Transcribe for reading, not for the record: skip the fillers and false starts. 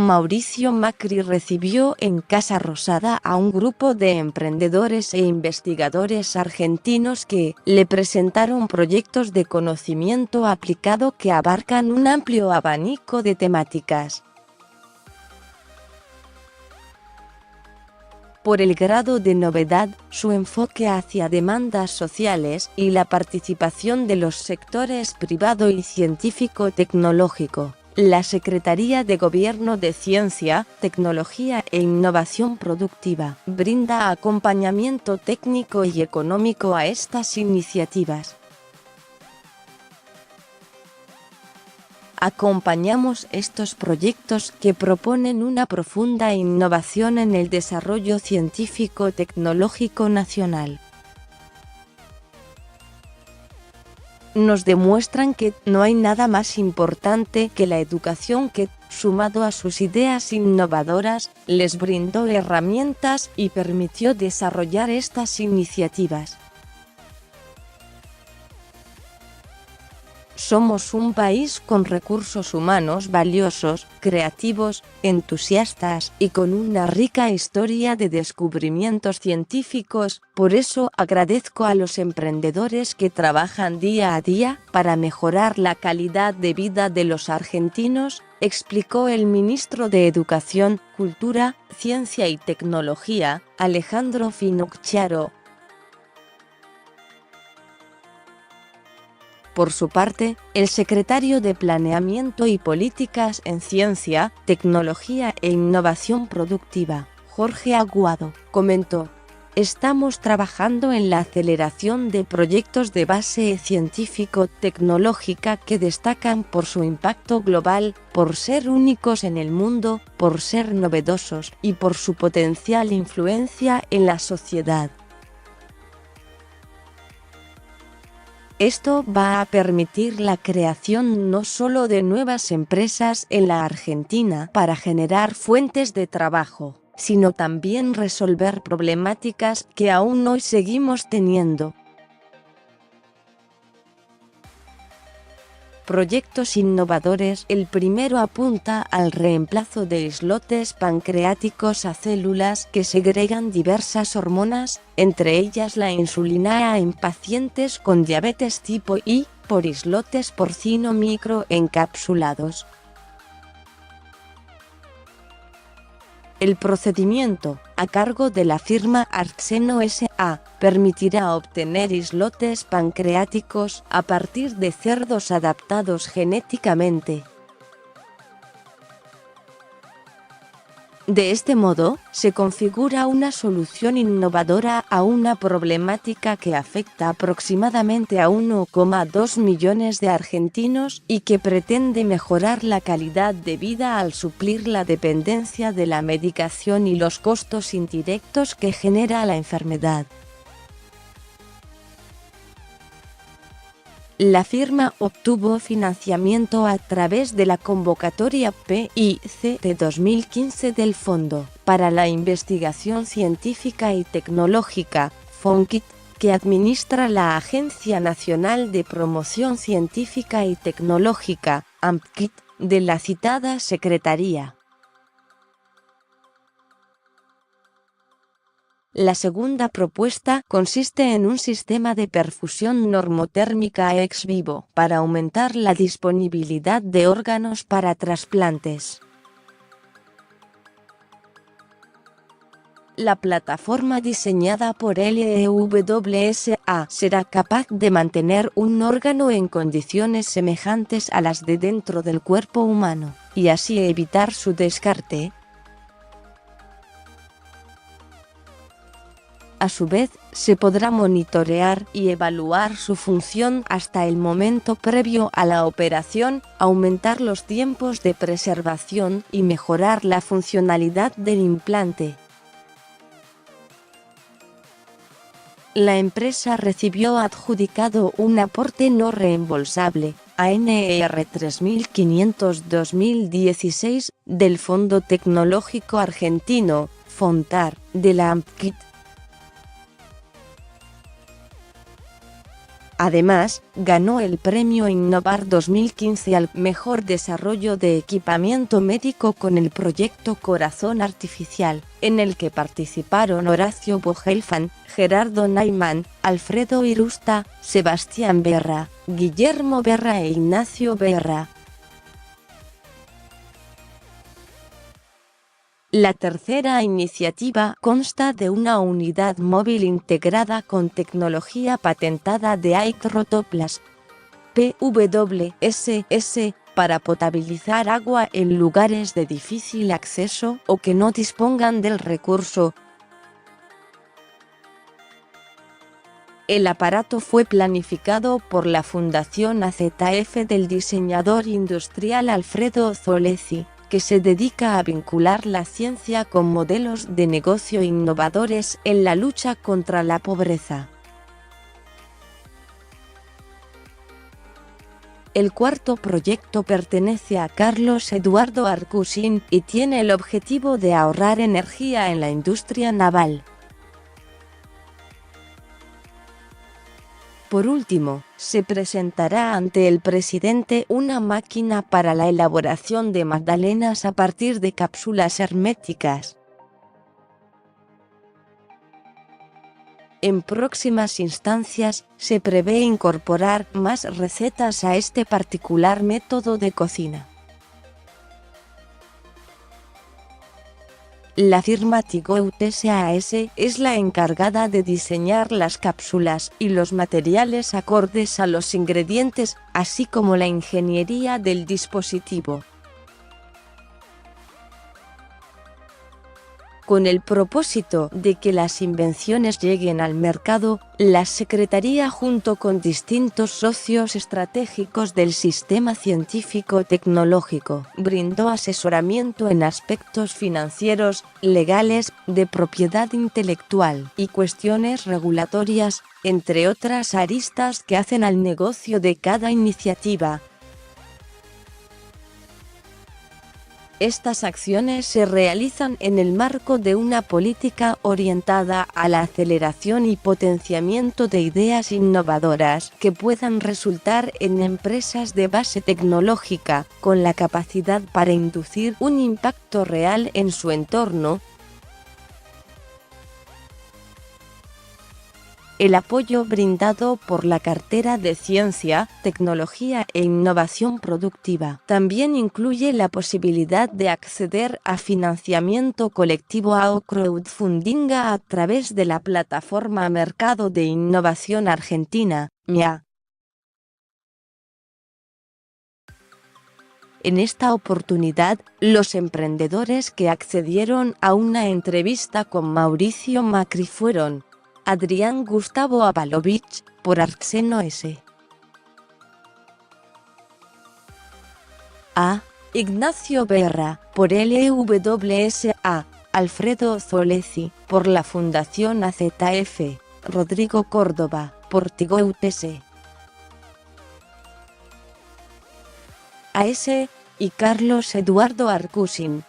Mauricio Macri recibió en Casa Rosada a un grupo de emprendedores e investigadores argentinos que le presentaron proyectos de conocimiento aplicado que abarcan un amplio abanico de temáticas. Por el grado de novedad, su enfoque hacia demandas sociales y la participación de los sectores privado y científico-tecnológico, la Secretaría de Gobierno de Ciencia, Tecnología e Innovación Productiva brinda acompañamiento técnico y económico a estas iniciativas. Acompañamos estos proyectos que proponen una profunda innovación en el desarrollo científico-tecnológico nacional. Nos demuestran que no hay nada más importante que la educación que, sumado a sus ideas innovadoras, les brindó herramientas y permitió desarrollar estas iniciativas. Somos un país con recursos humanos valiosos, creativos, entusiastas y con una rica historia de descubrimientos científicos, por eso agradezco a los emprendedores que trabajan día a día para mejorar la calidad de vida de los argentinos, explicó el ministro de Educación, Cultura, Ciencia y Tecnología, Alejandro Finocchiaro. Por su parte, el secretario de Planeamiento y Políticas en Ciencia, Tecnología e Innovación Productiva, Jorge Aguado, comentó: "Estamos trabajando en la aceleración de proyectos de base científico-tecnológica que destacan por su impacto global, por ser únicos en el mundo, por ser novedosos y por su potencial influencia en la sociedad. Esto va a permitir la creación no solo de nuevas empresas en la Argentina para generar fuentes de trabajo, sino también resolver problemáticas que aún hoy seguimos teniendo. Proyectos innovadores. El primero apunta al reemplazo de islotes pancreáticos a células que segregan diversas hormonas, entre ellas la insulina en pacientes con diabetes tipo I, por islotes porcino microencapsulados. El procedimiento, a cargo de la firma Artseno S.A., permitirá obtener islotes pancreáticos a partir de cerdos adaptados genéticamente. De este modo, se configura una solución innovadora a una problemática que afecta aproximadamente a 1,2 millones de argentinos y que pretende mejorar la calidad de vida al suplir la dependencia de la medicación y los costos indirectos que genera la enfermedad. La firma obtuvo financiamiento a través de la convocatoria PIC de 2015 del Fondo para la Investigación Científica y Tecnológica, FONCIT, que administra la Agencia Nacional de Promoción Científica y Tecnológica, ANPCIT, de la citada Secretaría. La segunda propuesta consiste en un sistema de perfusión normotérmica ex vivo para aumentar la disponibilidad de órganos para trasplantes. La plataforma diseñada por LEWSA será capaz de mantener un órgano en condiciones semejantes a las de dentro del cuerpo humano, y así evitar su descarte. A su vez, se podrá monitorear y evaluar su función hasta el momento previo a la operación, aumentar los tiempos de preservación y mejorar la funcionalidad del implante. La empresa recibió adjudicado un aporte no reembolsable, ANR 3500-2016, del Fondo Tecnológico Argentino, FONTAR, de la ANPCIT. Además, ganó el premio Innovar 2015 al mejor desarrollo de equipamiento médico con el proyecto Corazón Artificial, en el que participaron Horacio Bogelfand, Gerardo Naiman, Alfredo Irusta, Sebastián Berra, Guillermo Berra e Ignacio Berra. La tercera iniciativa consta de una unidad móvil integrada con tecnología patentada de Aikrotoplas PWSS para potabilizar agua en lugares de difícil acceso o que no dispongan del recurso. El aparato fue planificado por la Fundación AZF del diseñador industrial Alfredo Zolezi, que se dedica a vincular la ciencia con modelos de negocio innovadores en la lucha contra la pobreza. El cuarto proyecto pertenece a Carlos Eduardo Arcusin y tiene el objetivo de ahorrar energía en la industria naval. Por último, se presentará ante el presidente una máquina para la elaboración de magdalenas a partir de cápsulas herméticas. En próximas instancias, se prevé incorporar más recetas a este particular método de cocina. La firma Tigout SAS es la encargada de diseñar las cápsulas y los materiales acordes a los ingredientes, así como la ingeniería del dispositivo. Con el propósito de que las invenciones lleguen al mercado, la Secretaría junto con distintos socios estratégicos del sistema científico-tecnológico brindó asesoramiento en aspectos financieros, legales, de propiedad intelectual y cuestiones regulatorias, entre otras aristas que hacen al negocio de cada iniciativa. Estas acciones se realizan en el marco de una política orientada a la aceleración y potenciamiento de ideas innovadoras que puedan resultar en empresas de base tecnológica, con la capacidad para inducir un impacto real en su entorno. El apoyo brindado por la cartera de Ciencia, Tecnología e Innovación Productiva también incluye la posibilidad de acceder a financiamiento colectivo o crowdfunding a través de la plataforma Mercado de Innovación Argentina, MIA. En esta oportunidad, los emprendedores que accedieron a una entrevista con Mauricio Macri fueron Adrián Gustavo Avalovich, por Arxeno S. A. Ignacio Berra, por LWSA, Alfredo Zolezi, por la Fundación AZF, Rodrigo Córdoba, por Tigout S. AS, y Carlos Eduardo Arcusin,